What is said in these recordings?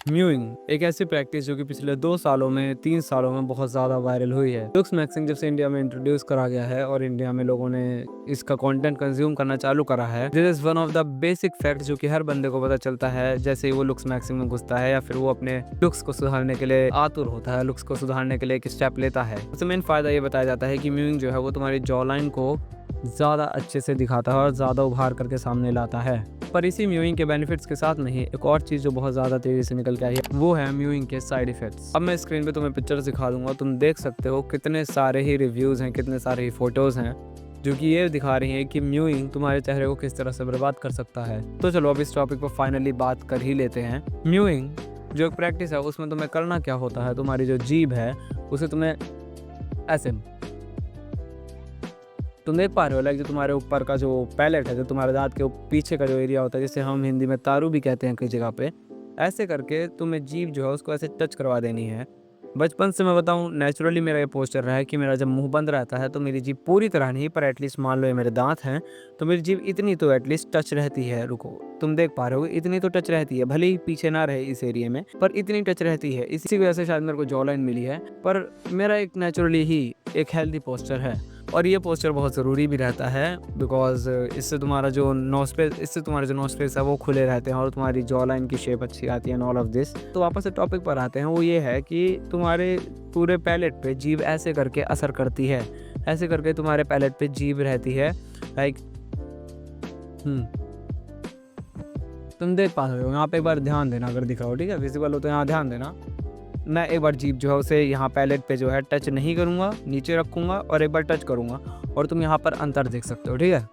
Mowing एक ऐसी practice जो कि पिछले 2 सालों में 3 सालों में बहुत ज़्यादा वायरल हुई है। लुक्स मैक्सिंग जब से इंडिया में इंट्रोड्यूस करा गया है और इंडिया में लोगों ने इसका कंटेंट कंज्यूम करना चालू करा है, this is one of the basic fact जो कि हर बंदे को पता चलता है जैसे ही वो लुक्स मैक्सिंग में घुसता है या फिर वो अपने लुक्स को सुधारने के लिए आतुर होता है, लुक्स को सुधारने के लिए एक स्टेप लेता है। सबसे मेन फायदा ये बताया जाता है कि म्यूइंग जो है वो तुम्हारी जॉ लाइन को ज़्यादा अच्छे से दिखाता है और ज़्यादा उभार करके सामने लाता है। पर इसी म्यूइंग के बेनिफिट्स के साथ में ही एक और चीज़ जो बहुत ज़्यादा तेज़ी से निकल के आई है वो है म्यूइंग के साइड इफ़ेक्ट्स। अब मैं स्क्रीन पे तुम्हें पिक्चर्स दिखा दूंगा, तुम देख सकते हो कितने सारे ही रिव्यूज़ हैं, कितने सारे ही फ़ोटोज़ हैं जो कि ये दिखा रही हैं कि म्यूइंग तुम्हारे चेहरे को किस तरह से बर्बाद कर सकता है। तो चलो अब इस टॉपिक पर फाइनली बात कर ही लेते हैं। म्यूइंग जो एक प्रैक्टिस है उसमें तुम्हें करना क्या होता है, तुम्हारी जो जीभ है उसे तुम्हें ऐसे तुम देख पा रहे हो, लाइक जो तुम्हारे ऊपर का जो पैलेट है, जो तुम्हारे दांत के पीछे का जो एरिया होता है जिसे हम हिंदी में तारू भी कहते हैं कई जगह पे, ऐसे करके तुम्हें जीभ जो है उसको ऐसे टच करवा देनी है। बचपन से मैं बताऊं नेचुरली मेरा ये पोस्चर रहा है कि मेरा जब मुंह बंद रहता है तो मेरी जीभ पूरी तरह नहीं पर एटलीस्ट मान लो ये मेरे दांत हैं तो मेरी जीभ इतनी तो एटलीस्ट टच रहती है। रुको, तुम देख पा रहे हो इतनी तो टच रहती है, भले ही पीछे ना रहे इस एरिया में पर इतनी टच रहती है। इसी वजह से शायद मेरे को जॉ लाइन मिली है, पर मेरा एक नेचुरली ही एक हेल्दी पोस्चर है और ये पोस्चर बहुत ज़रूरी भी रहता है बिकॉज इससे तुम्हारा जो नोस्पेस है वो खुले रहते हैं और तुम्हारी जॉ लाइन की शेप अच्छी आती है एंड ऑल ऑफ दिस। तो वापस से टॉपिक पर आते हैं, वो ये है कि तुम्हारे पूरे पैलेट पे जीभ ऐसे करके असर करती है, ऐसे करके तुम्हारे पैलेट पे जीभ रहती है। लाइक तुम देख पा रहे हो यहाँ पे, एक बार ध्यान देना अगर दिख रहा हो, ठीक है, विजिबल हो तो यहाँ ध्यान देना। मैं एक बार जीभ जो है उसे यहाँ पैलेट पे जो है टच नहीं करूँगा, नीचे रखूँगा और एक बार टच करूँगा और तुम यहाँ पर अंतर देख सकते हो, ठीक है।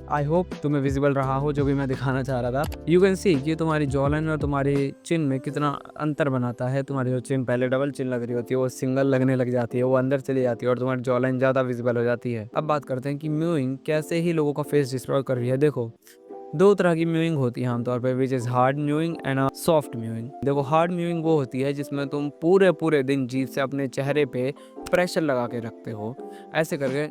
आई होप तुम्हें विजिबल रहा हो जो भी मैं दिखाना चाह रहा था। यू कैन सी कि तुम्हारी जॉ लाइन और तुम्हारी चिन में कितना अंतर बनाता है। तुम्हारी जो चिन पहले डबल चिन लग रही होती है वो सिंगल लगने लग जाती है, वो अंदर चली जाती है और तुम्हारी जॉ लाइन ज़्यादा विजिबल हो जाती है। अब बात करते हैं कि म्यूइंग कैसे ही लोगों का फेस डिस्ट्रॉय कर रही है। देखो, 2 तरह की म्यूइंग होती है आमतौर पे, which is hard mowing and soft mowing. देखो, हार्ड म्यूइंग वो होती है जिसमें तुम पूरे दिन जीभ से अपने चेहरे पे प्रेशर लगा के रखते हो, ऐसे करके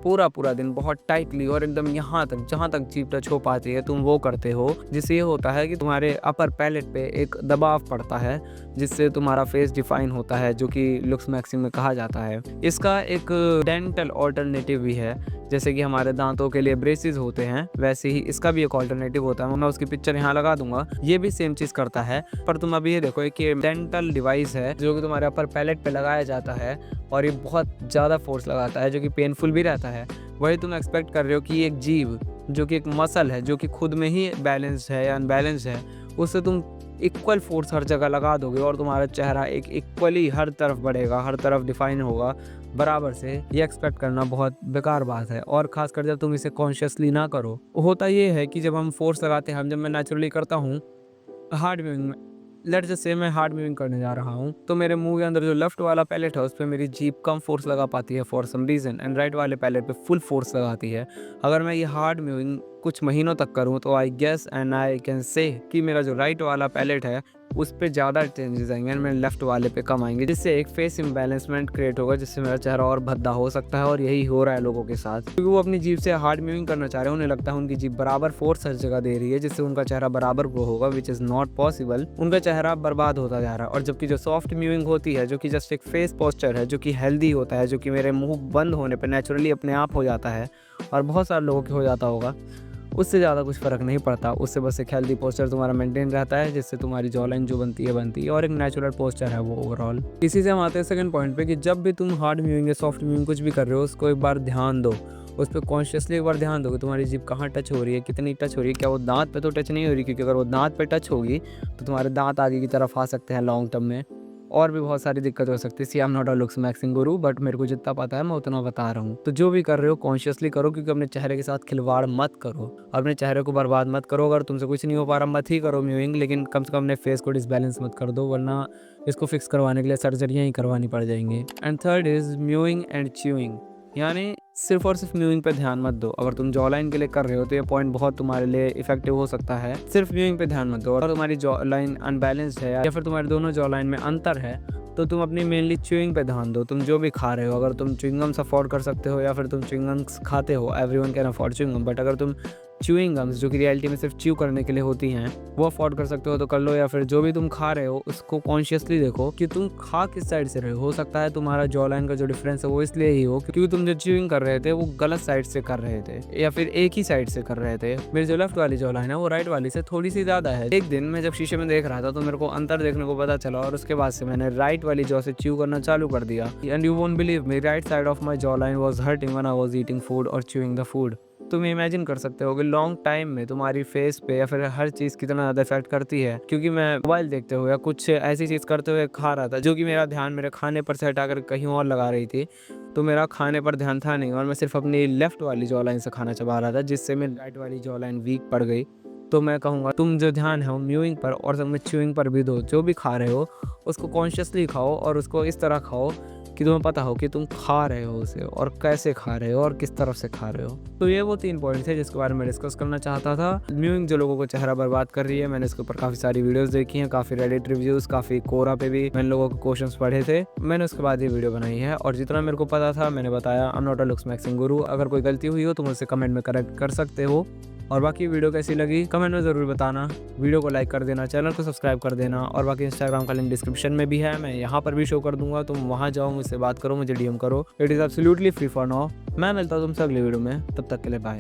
पूरा दिन बहुत टाइटली और एकदम यहाँ तक जहाँ तक जीभ टच हो पाती है तुम वो करते हो, जिससे ये होता है कि तुम्हारे अपर पैलेट पे एक दबाव पड़ता है जिससे तुम्हारा फेस डिफाइन होता है, जो कि लुक्स मैक्सिंग में कहा जाता है। इसका एक डेंटल ऑल्टरनेटिव भी है, जैसे कि हमारे दांतों के लिए ब्रेसेस होते हैं वैसे ही इसका भी एक ऑल्टरनेटिव होता है। मैं उसकी पिक्चर यहाँ लगा दूंगा, ये भी सेम चीज़ करता है। पर तुम अभी ये देखो, एक ये डेंटल डिवाइस है जो कि तुम्हारे अपर पैलेट पे लगाया जाता है और ये बहुत ज़्यादा फोर्स लगाता है जो कि पेनफुल भी रहता है। वही तुम एक्सपेक्ट कर रहे हो कि एक जीभ जो कि एक मसल है जो कि खुद में ही बैलेंस्ड है या अनबैलेंस्ड है, उससे तुम इक्वल फोर्स हर जगह लगा दोगे और तुम्हारा चेहरा एक इक्वली हर तरफ बढ़ेगा, हर तरफ डिफाइन होगा बराबर से। ये एक्सपेक्ट करना बहुत बेकार बात है और खासकर जब तुम इसे कॉन्शियसली ना करो। होता ये है कि जब हम फोर्स लगाते हैं, जब मैं नेचुरली करता हूँ हार्ड म्यूविंग में, लेट्स जस्ट से मैं हार्ड म्यूविंग करने जा रहा हूँ तो मेरे मुंह के अंदर जो लेफ्ट वाला पैलेट है उस पर मेरी जीभ कम फोर्स लगा पाती है for some reason and right वाले पैलेट पे फुल फोर्स लगाती है। अगर मैं ये हार्ड म्यूविंग कुछ महीनों तक करूँ तो I guess and I can say कि मेरा जो राइट वाला पैलेट है उस पर ज़्यादा चेंजेस आएंगे एंड मेरे लेफ्ट वाले पे कम आएंगे, जिससे एक फेस इम्बैलेंसमेंट क्रिएट होगा, जिससे मेरा चेहरा और भद्दा हो सकता है। और यही हो रहा है लोगों के साथ, क्योंकि वो अपनी जीभ से हार्ड म्यूविंग करना चाह रहे हैं, उन्हें लगता है उनकी जीभ बराबर फोर्स हर जगह दे रही है जिससे उनका चेहरा बराबर ग्रो होगा, विच इज़ नॉट पॉसिबल। उनका चेहरा बर्बाद होता जा रहा है। और जबकि जो सॉफ्ट म्यूविंग होती है जो कि जस्ट एक फेस पोस्चर है जो कि हेल्दी होता है, जो कि मेरे मुँह बंद होने पर नेचुरली अपने आप हो जाता है और बहुत सारे लोगों के हो जाता होगा, उससे ज़्यादा कुछ फ़र्क नहीं पड़ता। उससे बस एक हेल्दी पोस्चर तुम्हारा मेंटेन रहता है जिससे तुम्हारी जॉ लाइन जो बनती है और एक नेचुरल पोस्चर है वो ओवरऑल। इसी से हम आते हैं सेकंड पॉइंट पे कि जब भी तुम हार्ड म्यूविंग या सॉफ्ट म्यूविंग कुछ भी कर रहे हो उसको एक बार ध्यान दो, उस पर कॉन्शियसली एक बार ध्यान दो कि तुम्हारी जीभ कहाँ टच हो रही है, कितनी टच हो रही है, क्या वो दांत पे तो टच नहीं हो रही, क्योंकि अगर वो दांत पे टच होगी तो तुम्हारे दांत आगे की तरफ आ सकते हैं लॉन्ग टर्म में और भी बहुत सारी दिक्कत हो सकती है। See I am not a looksmaxxing guru, but मेरे को जितना पता है मैं उतना बता रहा हूँ। तो जो भी कर रहे हो कॉन्शियसली करो, क्योंकि अपने चेहरे के साथ खिलवाड़ मत करो, अपने चेहरे को बर्बाद मत करो। अगर तुमसे कुछ नहीं हो पा रहा मत ही करो म्यूविंग, लेकिन कम से कम अपने फेस को डिसबैलेंस मत कर दो, वरना इसको फिक्स करवाने के लिए सर्जरियाँ ही करवानी पड़ जाएंगी। And third is mowing and chewing, यानी सिर्फ और सिर्फ म्यूइंग पे ध्यान मत दो। अगर तुम जॉ लाइन के लिए कर रहे हो तो ये पॉइंट बहुत तुम्हारे लिए इफेक्टिव हो सकता है। सिर्फ म्यूइंग पे ध्यान मत दो। अगर तुम्हारी जॉ लाइन अनबैलेंस्ड है या फिर तुम्हारे दोनों जॉ लाइन में अंतर है तो तुम अपनी मेनली च्यूइंग पे ध्यान दो। तुम जो भी खा रहे हो, अगर तुम च्युइंगम्स अफोर्ड कर सकते हो या फिर तुम च्युइंगम्स खाते हो, everyone can afford chewing gum, but अगर तुम च्यूइंग गम्स जो कि रियलिटी में सिर्फ च्यू करने के लिए होती हैं, वो अफोर्ड कर सकते हो तो कर लो, या फिर जो भी तुम खा रहे हो उसको कॉन्शियसली देखो कि तुम खा किस साइड से रहे हो सकता है तुम्हारा जॉ लाइन का जो डिफरेंस है वो इसलिए ही हो क्योंकि तुम जो च्यूइंग कर रहे थे वो गलत साइड से कर रहे थे या फिर एक ही साइड से कर रहे थे। मेरी जो लेफ्ट वाली जॉ लाइन है वो राइट वाली से थोड़ी सी ज्यादा है। एक दिन मैं जब शीशे में देख रहा था तो मेरे को अंतर देखने को पता चला और उसके बाद से मैंने राइट वाली जॉ से च्यू करना चालू कर दिया। And you won't believe me, right side of my jaw line was hurting when I was eating food और च्यूइंग द फूड। तुम इमेजिन कर सकते हो कि लॉन्ग टाइम में तुम्हारी फेस पे या फिर हर चीज़ कितना ज़्यादा इफेक्ट करती है, क्योंकि मैं मोबाइल देखते हुए या कुछ ऐसी चीज़ करते हुए खा रहा था जो कि मेरा ध्यान मेरे खाने पर से हटाकर कहीं और लगा रही थी, तो मेरा खाने पर ध्यान था नहीं और मैं सिर्फ अपनी लेफ्ट वाली जॉ लाइन से खाना चबा रहा था, जिससे मेरी राइट वाली जॉ लाइन वीक पड़ गई। तो मैं कहूँगा तुम जो ध्यान है वो म्यूइंग पर और सब च्यूइंग पर भी दो। जो भी खा रहे हो उसको कॉन्शियसली खाओ और उसको इस तरह खाओ कि तुम्हें पता हो कि तुम खा रहे हो उसे और कैसे खा रहे हो और किस तरफ से खा रहे हो। तो ये वो 3 पॉइंट थे जिसके बारे में डिस्कस करना चाहता था। म्यूइंग जो लोगों को चेहरा बर्बाद कर रही है, मैंने इसके ऊपर काफ़ी सारी वीडियोस देखी हैं, काफ़ी रेडिट रिव्यूज़, काफ़ी कोरा पे भी मैंने लोगों के क्वेश्चंस पढ़े थे, मैंने उसके बाद ये वीडियो बनाई है और जितना मेरे को पता था मैंने बताया। आई am not a looksmaxxing गुरु। अगर कोई गलती हुई हो तो मुझसे कमेंट में करेक्ट कर सकते हो और बाकी वीडियो कैसी लगी कमेंट में ज़रूर बताना। वीडियो को लाइक कर देना, चैनल को सब्सक्राइब कर देना और बाकी इंस्टाग्राम का लिंक डिस्क्रिप्शन में भी है, मैं यहाँ पर भी शो कर दूंगा। तुम वहाँ जाओ, मुझसे बात करो, मुझे डीएम करो। It is absolutely free for now. मैं मिलता हूँ तुमसे अगली वीडियो में, तब तक के लिए बाय।